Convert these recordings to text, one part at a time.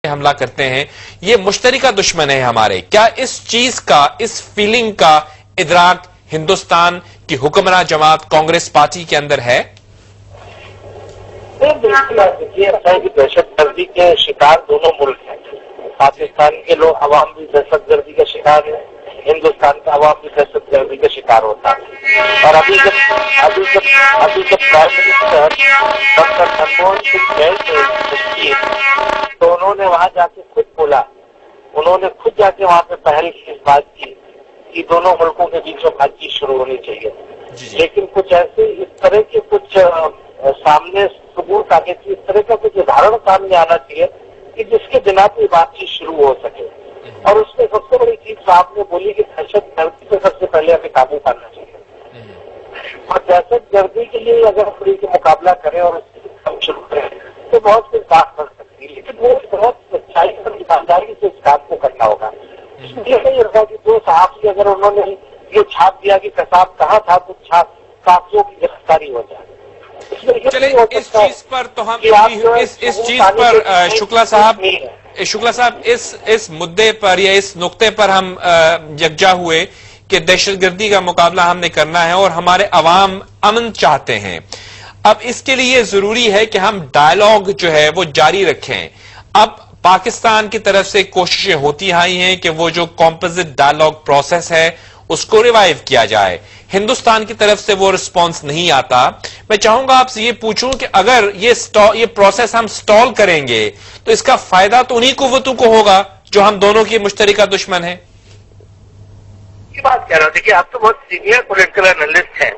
حملہ کرتے ہیں یہ مشترکہ دشمن ہے ہمارے. کیا اس چیز کا، اس فیلنگ کا ادراک ہندوستان کی حکمراں جماعت کانگریس پارٹی کے اندر ہے؟ بالکل. دیکھیے ایسا ہے کہ دہشت گردی کے شکار دونوں ملک ہیں. پاکستان کے لوگ عوام بھی دہشت گردی کا شکار ہے، ہندوستان کا عوام بھی دہشت گردی کا شکار ہوتا ہے. اور ابھی جب prime minister doctor Manmohan Singh گئے تھے تو انہوں نے وہاں جا کے خود بولا، انہوں نے خود جا کے وہاں پہ پہل کی، اس بات کی کہ دونوں ملکوں کے بیچ میں بات چیت شروع ہونی چاہیے. لیکن کچھ ایسے اس طرح کے کچھ سامنے ثبوت آگے تھی، اس طرح کا کچھ ادھارن سامنے آنا چاہیے کہ جس کے بنا پہ بات چیت شروع ہو سکے. اور اس میں سب سے بڑی چیز آپ نے بولی کہ دہشت گردی پہ سب سے پہلے ہمیں قابو پانا چاہیے. اور دہشت گردی کے لیے اگر پوری کے مقابلہ کریں اور اس سے شروع کریں تو بہت کچھ بات کر سکتی ہے، لیکن وہ بہت سچائی اور ایمانداری سے اس کام کو کرنا ہوگا. اس لیے نہیں ہوگا کہ دو صحافی اگر انہوں نے یہ چھاپ دیا کہ قصاب کہاں تھا تو صحافیوں کی گرفتاری ہو جائے. چلے اس چیز پر تو ہم اس چیز پر شکلا صاحب اس مدعے پر یا اس نقطے پر ہم یکجا ہوئے کہ دہشت گردی کا مقابلہ ہم نے کرنا ہے اور ہمارے عوام امن چاہتے ہیں. اب اس کے لیے ضروری ہے کہ ہم ڈائیلاگ جو ہے وہ جاری رکھیں. اب پاکستان کی طرف سے کوششیں ہوتی آئی ہیں کہ وہ جو کمپوزٹ ڈائیلاگ پروسیس ہے اس کو ریوائیو کیا جائے. ہندوستان کی طرف سے وہ رسپانس نہیں آتا. میں چاہوں گا آپ سے یہ پوچھوں کہ اگر یہ پروسیس ہم سٹال کریں گے تو اس کا فائدہ تو انہی قوتوں کو ہوگا جو ہم دونوں کی مشترکہ دشمن ہیں. کی بات کہہ رہا ہوں، دیکھیے آپ تو بہت سینئر پولیٹیکل انالسٹ ہیں،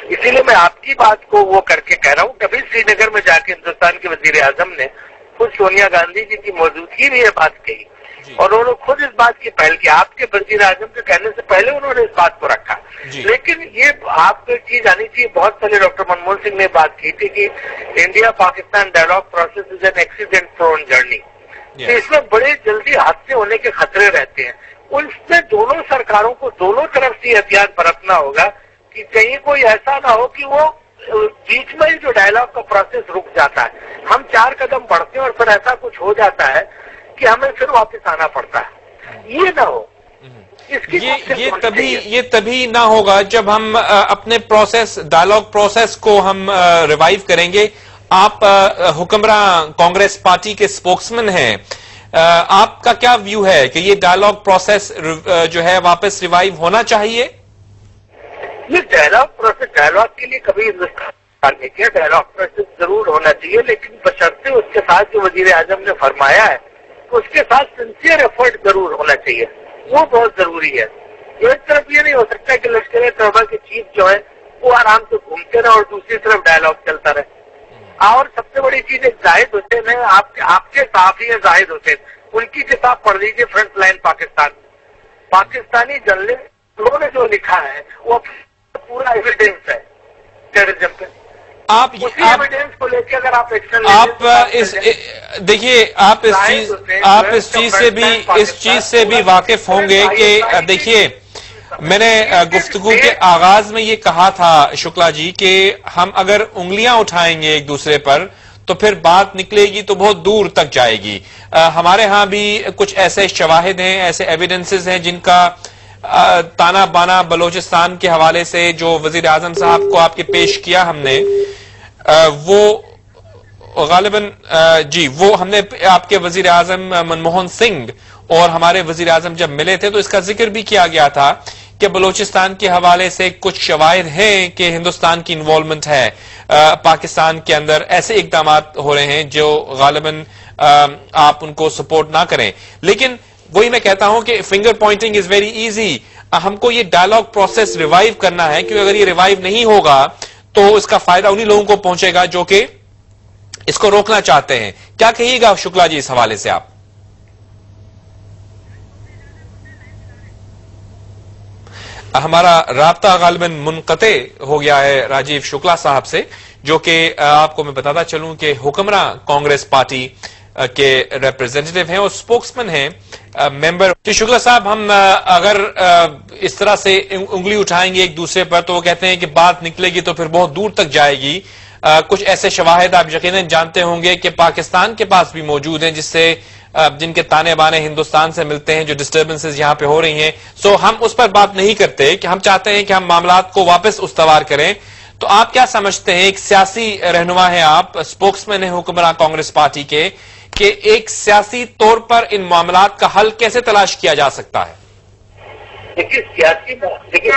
اسی لیے میں آپ کی بات کو وہ کر کے کہہ رہا ہوں. کبھی سری نگر میں جا کے ہندوستان کے وزیر اعظم نے خود سونیا گاندھی جی کی موجودگی میں یہ بات کہی اور انہوں نے خود اس بات کی پہل کی. آپ کے وزیر اعظم کے کہنے سے پہلے انہوں نے اس بات کو رکھا. لیکن یہ آپ کو ایک چیز آنی چاہیے، بہت پہلے ڈاکٹر منموہن سنگھ نے بات کی تھی کہ India Pakistan dialogue process is an accident prone journey. اس میں بڑے جلدی حادثے ہونے کے خطرے رہتے ہیں. اس میں دونوں سرکاروں کو دونوں طرف سے احتیاط برتنا ہوگا کہ کہیں کوئی ایسا نہ ہو کہ وہ بیچ میں جو ڈائیلاگ کا پروسیس رک جاتا ہے، ہم 4 قدم بڑھتے ہیں اور پھر ایسا کچھ ہو جاتا ہے کہ ہمیں پھر واپس آنا پڑتا ہے. یہ نہ ہو. یہ تبھی نہ ہوگا جب ہم اپنے پروسیس ڈائیلاگ پروسیس کو ہم ریوائیو کریں گے. آپ حکمراں کانگریس پارٹی کے اسپوکسمین ہیں، آپ کا کیا ویو ہے کہ یہ ڈائیلاگ پروسیس جو ہے واپس ریوائیو ہونا چاہیے؟ یہ ڈائیلاگ پروسیس ڈائیلاگ کے لیے کبھی ہندوستان نے کیا، ڈائیلاگ پروسیس ضرور ہونا چاہیے، لیکن بشرطے اس کے ساتھ جو وزیر اعظم نے فرمایا ہے اس کے ساتھ سنسیئر ایفرٹ ضرور ہونا چاہیے. وہ بہت ضروری ہے. ایک طرف یہ نہیں ہو سکتا کہ لشکر طیبہ کے چیف جو ہے وہ آرام سے گھومتے رہے اور دوسری طرف ڈائیلاگ چلتا رہے. اور سب سے بڑی چیز ایک زاہد حسین ہے، آپ کے صحافی ہیں زاہد حسین، ان کی کتاب پڑھ لیجیے فرنٹ لائن پاکستان. پاکستانی جرنلسٹوں نے جو لکھا ہے وہ پورا ایویڈینس ہے ٹیررزم پہ. آپ ایویڈینس کو لے کے اگر آپ ایکشن دیکھیے آپ اس چیز سے بھی واقف ہوں گے کہ دیکھیے میں نے گفتگو کے آغاز میں یہ کہا تھا شکلا جی کہ ہم اگر انگلیاں اٹھائیں گے ایک دوسرے پر تو پھر بات نکلے گی تو بہت دور تک جائے گی. ہمارے ہاں بھی کچھ ایسے شواہد ہیں، ایسے ایویڈنسز ہیں جن کا تانا بانا بلوچستان کے حوالے سے جو وزیر اعظم صاحب کو آپ کے پیش کیا ہم نے، وہ غالباً وہ ہم نے آپ کے وزیر اعظم منموہن سنگھ اور ہمارے وزیر اعظم جب ملے تھے تو اس کا ذکر بھی کیا گیا تھا کہ بلوچستان کے حوالے سے کچھ شواہد ہیں کہ ہندوستان کی انوالومنٹ ہے پاکستان کے اندر. ایسے اقدامات ہو رہے ہیں جو غالباً آپ ان کو سپورٹ نہ کریں. لیکن وہی میں کہتا ہوں کہ finger pointing is very easy. ہم کو یہ ڈائیلاگ پروسیس ریوائیو کرنا ہے کیونکہ اگر یہ ریوائیو نہیں ہوگا تو اس کا فائدہ انہی لوگوں کو پہنچے گا جو کہ اس کو روکنا چاہتے ہیں. کیا کہیے گا شکلا جی اس حوالے سے آپ؟ ہمارا رابطہ غالباً منقطع ہو گیا ہے راجیو شکلا صاحب سے، جو کہ آپ کو میں بتاتا چلوں کہ حکمراں کانگریس پارٹی کے ریپرزینٹیٹو ہیں اور سپوکسمین ہیں، ممبر. شکلا صاحب، ہم اگر اس طرح سے انگلی اٹھائیں گے ایک دوسرے پر تو وہ کہتے ہیں کہ بات نکلے گی تو پھر بہت دور تک جائے گی. کچھ ایسے شواہد آپ یقیناً جانتے ہوں گے کہ پاکستان کے پاس بھی موجود ہیں جس سے جن کے تانے بانے ہندوستان سے ملتے ہیں، جو ڈسٹربنسز یہاں پہ ہو رہی ہیں، سو ہم اس پر بات نہیں کرتے کہ ہم چاہتے ہیں کہ ہم معاملات کو واپس استوار کریں. تو آپ کیا سمجھتے ہیں، ایک سیاسی رہنما ہیں آپ، اسپوکس مین ہیں حکمراں کانگریس پارٹی کے، کہ ایک سیاسی طور پر ان معاملات کا حل کیسے تلاش کیا جا سکتا ہے؟ دیکھیے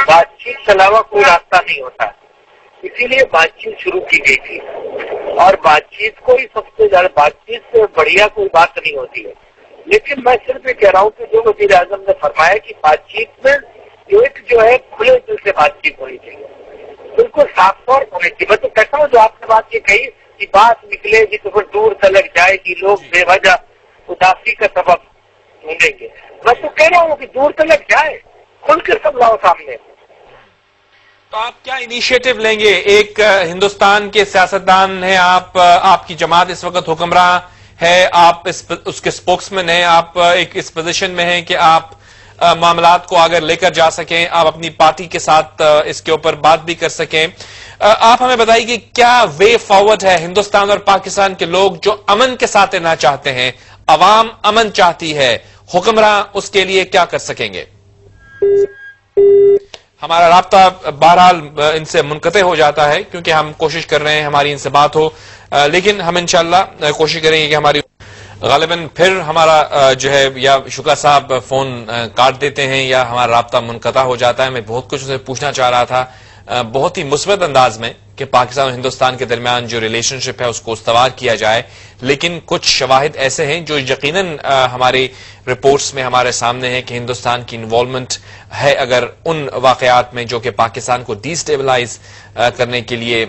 بات چیت کے علاوہ کوئی راستہ نہیں ہوتا، اسی لیے بات چیت شروع کی گئی تھی، اور بات چیت کو ہی سب سے زیادہ، بات چیت سے بڑھیا کوئی بات نہیں ہوتی ہے. لیکن میں صرف یہ کہہ رہا ہوں کہ جو وزیر اعظم نے فرمایا کہ بات چیت میں ایک جو ہے کھلے دل سے بات چیت ہونی چاہیے، بالکل صاف طور ہونی چاہیے. میں تو کہتا ہوں جو آپ نے بات یہ کہی کہ بات نکلے گی تو پھر دور تلک جائے گی، لوگ بے وجہ اداسی کا سبب ڈھونڈیں گے. میں تو کہہ رہا ہوں کہ دور تلک جائے، کھل کے سب لاؤ سامنے. تو آپ کیا انیشیٹو لیں گے؟ ایک ہندوستان کے سیاستدان ہیں آپ کی جماعت اس وقت حکمراں ہے، آپ اس کے اسپوکس مین ہیں، آپ ایک اس پوزیشن میں ہیں کہ آپ معاملات کو اگر لے کر جا سکیں، آپ اپنی پارٹی کے ساتھ اس کے اوپر بات بھی کر سکیں. آپ ہمیں بتائیے کہ کیا وے فارورڈ ہے؟ ہندوستان اور پاکستان کے لوگ جو امن کے ساتھ رہنا چاہتے ہیں، عوام امن چاہتی ہے، حکمراں اس کے لیے کیا کر سکیں گے؟ ہمارا رابطہ بہرحال ان سے منقطع ہو جاتا ہے کیونکہ ہم کوشش کر رہے ہیں ہماری ان سے بات ہو، لیکن ہم انشاءاللہ کوشش کریں گے کہ ہماری غالباً پھر ہمارا جو ہے یا شکلا صاحب فون کاٹ دیتے ہیں یا ہمارا رابطہ منقطع ہو جاتا ہے. میں بہت کچھ اسے پوچھنا چاہ رہا تھا بہت ہی مثبت انداز میں کہ پاکستان اور ہندوستان کے درمیان جو ریلیشن شپ ہے اس کو استوار کیا جائے، لیکن کچھ شواہد ایسے ہیں جو یقیناً ہماری رپورٹس میں ہمارے سامنے ہیں کہ ہندوستان کی انوالومنٹ ہے اگر ان واقعات میں جو کہ پاکستان کو ڈی اسٹیبلائز کرنے کے لیے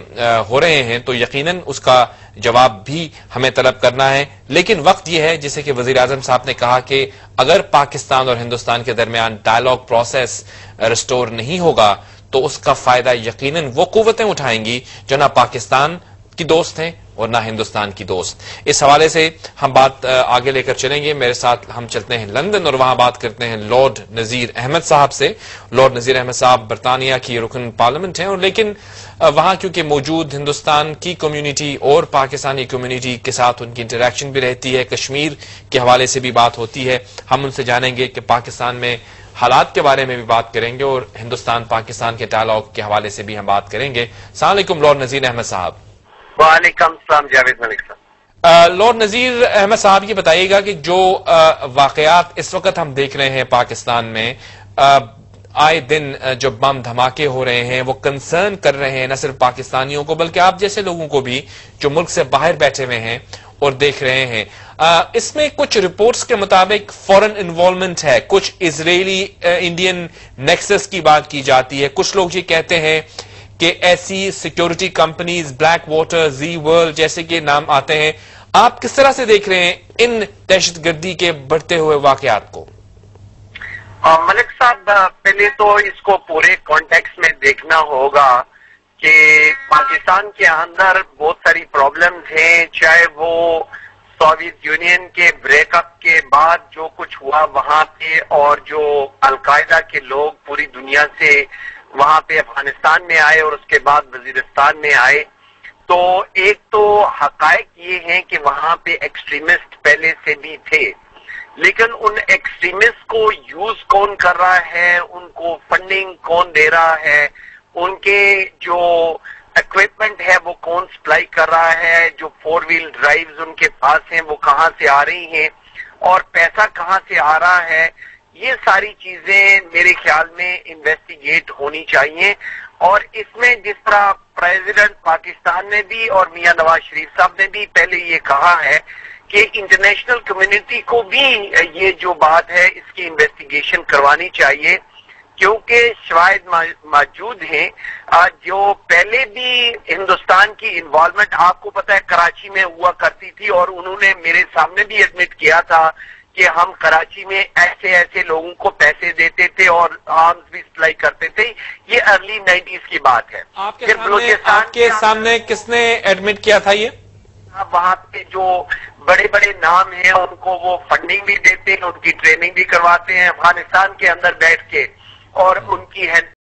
ہو رہے ہیں، تو یقیناً اس کا جواب بھی ہمیں طلب کرنا ہے. لیکن وقت یہ ہے جیسے کہ وزیر اعظم صاحب نے کہا کہ اگر پاکستان اور ہندوستان کے درمیان ڈائلاگ پروسیس ریسٹور نہیں ہوگا تو اس کا فائدہ یقیناً وہ قوتیں اٹھائیں گی جو نہ پاکستان کی دوست ہیں اور نہ ہندوستان کی دوست. اس حوالے سے ہم بات آگے لے کر چلیں گے. میرے ساتھ ہم چلتے ہیں لندن اور وہاں بات کرتے ہیں لارڈ نذیر احمد صاحب سے. لارڈ نذیر احمد صاحب برطانیہ کی رکن پارلیمنٹ ہیں، اور لیکن وہاں کیونکہ موجود ہندوستان کی کمیونٹی اور پاکستانی کمیونٹی کے ساتھ ان کی انٹریکشن بھی رہتی ہے، کشمیر کے حوالے سے بھی بات ہوتی ہے. ہم ان سے جانیں گے کہ پاکستان میں حالات کے بارے میں بھی بات کریں گے اور ہندوستان پاکستان کے ڈائلاگ کے حوالے سے بھی ہم بات کریں گے. السلام علیکم لارڈ نذیر احمد صاحب. وعلیکم السلام جاوید ملک صاحب. لارڈ نذیر احمد صاحب یہ بتائیے گا کہ جو واقعات اس وقت ہم دیکھ رہے ہیں پاکستان میں، آئے دن جو بم دھماکے ہو رہے ہیں وہ کنسرن کر رہے ہیں نہ صرف پاکستانیوں کو بلکہ آپ جیسے لوگوں کو بھی جو ملک سے باہر بیٹھے ہوئے ہیں اور دیکھ رہے ہیں. اس میں کچھ رپورٹس کے مطابق فورن انوالومنٹ ہے، کچھ اسرائیلی انڈین نیکسس کی بات کی جاتی ہے. کچھ لوگ یہ کہتے ہیں کہ ایسی سیکیورٹی کمپنیز بلیک واٹر، زی ورلڈ جیسے کہ نام آتے ہیں. آپ کس طرح سے دیکھ رہے ہیں ان دہشت گردی کے بڑھتے ہوئے واقعات کو؟ ملک صاحب، پہلے تو اس کو پورے کانٹیکس میں دیکھنا ہوگا کہ پاکستان کے اندر بہت ساری پرابلمز ہیں، چاہے وہ سوویت یونین کے بریک اپ کے بعد جو کچھ ہوا وہاں پہ، اور جو القاعدہ کے لوگ پوری دنیا سے وہاں پہ افغانستان میں آئے اور اس کے بعد وزیرستان میں آئے. تو ایک تو حقائق یہ ہیں کہ وہاں پہ ایکسٹریمسٹ پہلے سے بھی تھے، لیکن ان ایکسٹریمسٹ کو یوز کون کر رہا ہے، ان کو فنڈنگ کون دے رہا ہے، ان کے جو اکوپمنٹ ہے وہ کون سپلائی کر رہا ہے، جو 4 ویل ڈرائیوز ان کے پاس ہیں وہ کہاں سے آ رہی ہیں، اور پیسہ کہاں سے آ رہا ہے، یہ ساری چیزیں میرے خیال میں انویسٹیگیٹ ہونی چاہیے. اور اس میں جس طرح پریزیڈنٹ پاکستان نے بھی اور میاں نواز شریف صاحب نے بھی پہلے یہ کہا ہے کہ انٹرنیشنل کمیونٹی کو بھی یہ جو بات ہے اس کی انویسٹیگیشن کروانی چاہیے، کیونکہ شواہد موجود ہیں جو پہلے بھی ہندوستان کی انوالومنٹ آپ کو پتہ ہے کراچی میں ہوا کرتی تھی، اور انہوں نے میرے سامنے بھی ایڈمٹ کیا تھا کہ ہم کراچی میں ایسے ایسے لوگوں کو پیسے دیتے تھے اور آرمز بھی سپلائی کرتے تھے. یہ ارلی 90s کی بات ہے. آپ کے سامنے کس نے ایڈمٹ کیا تھا؟ یہ وہاں پہ جو بڑے بڑے نام ہیں ان کو وہ فنڈنگ بھی دیتے ہیں، ان کی ٹریننگ بھی کرواتے ہیں افغانستان کے اندر بیٹھ کے، اور ان کی